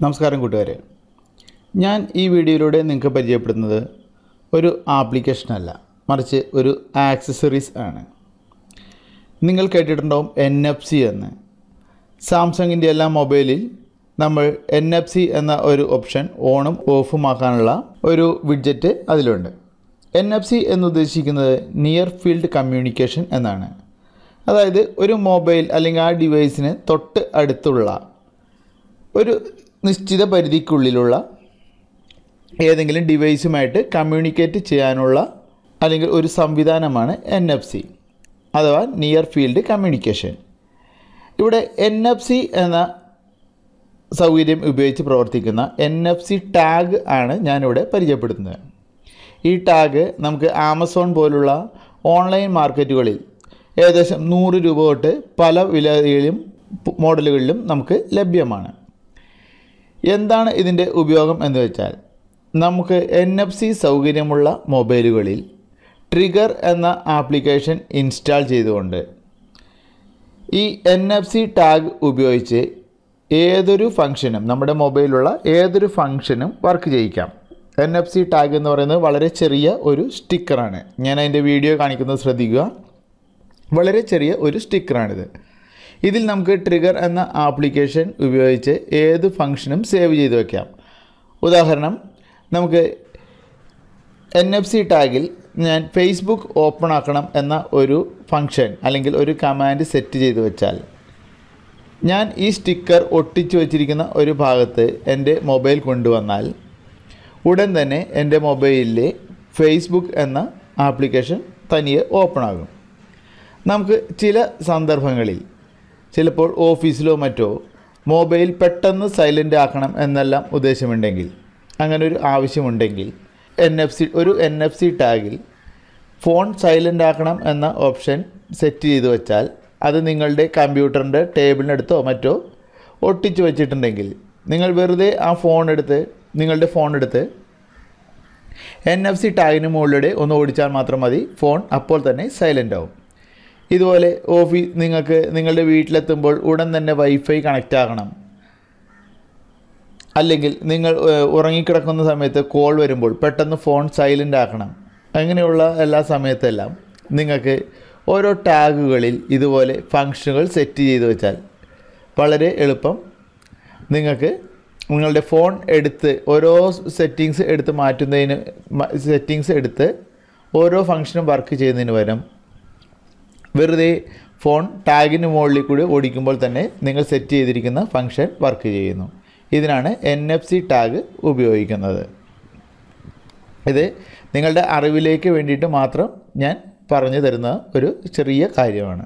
നമസ്കാരം കൂട്ടുകാരെ, ഞാൻ ഈ വീഡിയോയിലൂടെ നിങ്ങൾക്ക് പരിചയപ്പെടുന്നത് ഒരു ആപ്ലിക്കേഷനല്ല, മറിച്ച് ഒരു ആക്സസറീസ് ആണ്. നിങ്ങൾ കേട്ടിട്ടുണ്ടാവും NFC എന്ന്. സാംസങ്ങിൻ്റെ എല്ലാ മൊബൈലിൽ നമ്മൾ NFC എന്ന ഒരു ഓപ്ഷൻ ഓണും ഓഫും ആക്കാനുള്ള ഒരു വിഡ്ജറ്റ് അതിലുണ്ട്. NFC എന്നുദ്ദേശിക്കുന്നത് നിയർ ഫീൽഡ് കമ്മ്യൂണിക്കേഷൻ എന്നാണ്. അതായത് ഒരു മൊബൈൽ അല്ലെങ്കിൽ ആ ഡിവൈസിന് തൊട്ട് അടുത്തുള്ള ഒരു നിശ്ചിത പരിധിക്കുള്ളിലുള്ള ഏതെങ്കിലും ഡിവൈസുമായിട്ട് കമ്മ്യൂണിക്കേറ്റ് ചെയ്യാനുള്ള അല്ലെങ്കിൽ ഒരു സംവിധാനമാണ് NFC അഥവാ നിയർ ഫീൽഡ് കമ്മ്യൂണിക്കേഷൻ. ഇവിടെ NFC എന്ന സൗകര്യം ഉപയോഗിച്ച് പ്രവർത്തിക്കുന്ന NFC ടാഗ് ആണ് ഞാനിവിടെ പരിചയപ്പെടുത്തുന്നത്. ഈ ടാഗ് നമുക്ക് ആമസോൺ പോലുള്ള ഓൺലൈൻ മാർക്കറ്റുകളിൽ ഏകദേശം 100 രൂപ തൊട്ട് പല വിലകളിലും മോഡലുകളിലും നമുക്ക് ലഭ്യമാണ്. എന്താണ് ഇതിൻ്റെ ഉപയോഗം എന്ന് വെച്ചാൽ, നമുക്ക് NFC സൗകര്യമുള്ള മൊബൈലുകളിൽ ട്രിഗർ എന്ന ആപ്ലിക്കേഷൻ ഇൻസ്റ്റാൾ ചെയ്തുകൊണ്ട് ഈ NFC ടാഗ് ഉപയോഗിച്ച് ഏതൊരു ഫംഗ്ഷനും, നമ്മുടെ മൊബൈലിലുള്ള ഏതൊരു ഫംഗ്ഷനും വർക്ക് ചെയ്യിക്കാം. NFC ടാഗ് എന്ന് പറയുന്നത് വളരെ ചെറിയ ഒരു സ്റ്റിക്കറാണ്. ഞാൻ അതിൻ്റെ വീഡിയോ കാണിക്കുന്നത് ശ്രദ്ധിക്കുക. വളരെ ചെറിയ ഒരു സ്റ്റിക്കറാണിത്. ഇതിൽ നമുക്ക് ട്രിഗർ എന്ന ആപ്ലിക്കേഷൻ ഉപയോഗിച്ച് ഏത് ഫംഗ്ഷനും സേവ് ചെയ്ത് വയ്ക്കാം. ഉദാഹരണം, നമുക്ക് NFC ടാഗിൽ ഞാൻ ഫേസ്ബുക്ക് ഓപ്പൺ ആക്കണം എന്ന ഒരു ഫംഗ്ഷൻ അല്ലെങ്കിൽ ഒരു കമാൻഡ് സെറ്റ് ചെയ്ത് വെച്ചാൽ, ഞാൻ ഈ സ്റ്റിക്കർ ഒട്ടിച്ചു വച്ചിരിക്കുന്ന ഒരു ഭാഗത്ത് എൻ്റെ മൊബൈൽ കൊണ്ടുവന്നാൽ ഉടൻ തന്നെ എൻ്റെ മൊബൈലിലെ ഫേസ്ബുക്ക് എന്ന ആപ്ലിക്കേഷൻ തനിയെ ഓപ്പൺ ആകും. നമുക്ക് ചില സന്ദർഭങ്ങളിൽ, ചിലപ്പോൾ ഓഫീസിലോ മറ്റോ മൊബൈൽ പെട്ടെന്ന് സൈലൻ്റ് ആക്കണം എന്നെല്ലാം ഉദ്ദേശമുണ്ടെങ്കിൽ, അങ്ങനെ ഒരു ആവശ്യമുണ്ടെങ്കിൽ ഒരു NFC ടാഗിൽ ഫോൺ സൈലൻ്റ് ആക്കണം എന്ന ഓപ്ഷൻ സെറ്റ് ചെയ്ത് വെച്ചാൽ, അത് നിങ്ങളുടെ കമ്പ്യൂട്ടറിൻ്റെ ടേബിളിനടുത്തോ മറ്റോ ഒട്ടിച്ച് വെച്ചിട്ടുണ്ടെങ്കിൽ, നിങ്ങൾ വെറുതെ ആ നിങ്ങളുടെ ഫോൺ എടുത്ത് NFC ടാഗിന് മുകളിലൂടെ ഒന്ന് ഓടിച്ചാൽ മാത്രം മതി, ഫോൺ അപ്പോൾ തന്നെ സൈലൻ്റ് ആവും. ഇതുപോലെ നിങ്ങൾക്ക് നിങ്ങളുടെ വീട്ടിലെത്തുമ്പോൾ ഉടൻ തന്നെ വൈഫൈ കണക്റ്റ് ആകണം, അല്ലെങ്കിൽ നിങ്ങൾ ഉറങ്ങിക്കിടക്കുന്ന സമയത്ത് കോൾ വരുമ്പോൾ പെട്ടെന്ന് ഫോൺ സൈലൻ്റ് ആക്കണം, അങ്ങനെയുള്ള എല്ലാ സമയത്തെല്ലാം നിങ്ങൾക്ക് ഓരോ ടാഗുകളിൽ ഇതുപോലെ ഫംഗ്ഷനുകൾ സെറ്റ് ചെയ്ത് വെച്ചാൽ വളരെ എളുപ്പം നിങ്ങൾക്ക് നിങ്ങളുടെ ഫോൺ എടുത്ത് ഓരോ സെറ്റിങ്സ് എടുത്ത് ഓരോ ഫംഗ്ഷനും വർക്ക് ചെയ്യുന്നതിന് പകരം വെറുതെ ഫോൺ ടാഗിന് മുകളിൽ കൂടി ഓടിക്കുമ്പോൾ തന്നെ നിങ്ങൾ സെറ്റ് ചെയ്തിരിക്കുന്ന ഫംഗ്ഷൻ വർക്ക് ചെയ്യുന്നു. ഇതിനാണ് NFC ടാഗ് ഉപയോഗിക്കുന്നത്. ഇത് നിങ്ങളുടെ അറിവിലേക്ക് വേണ്ടിയിട്ട് മാത്രം ഞാൻ പറഞ്ഞു തരുന്ന ഒരു ചെറിയ കാര്യമാണ്.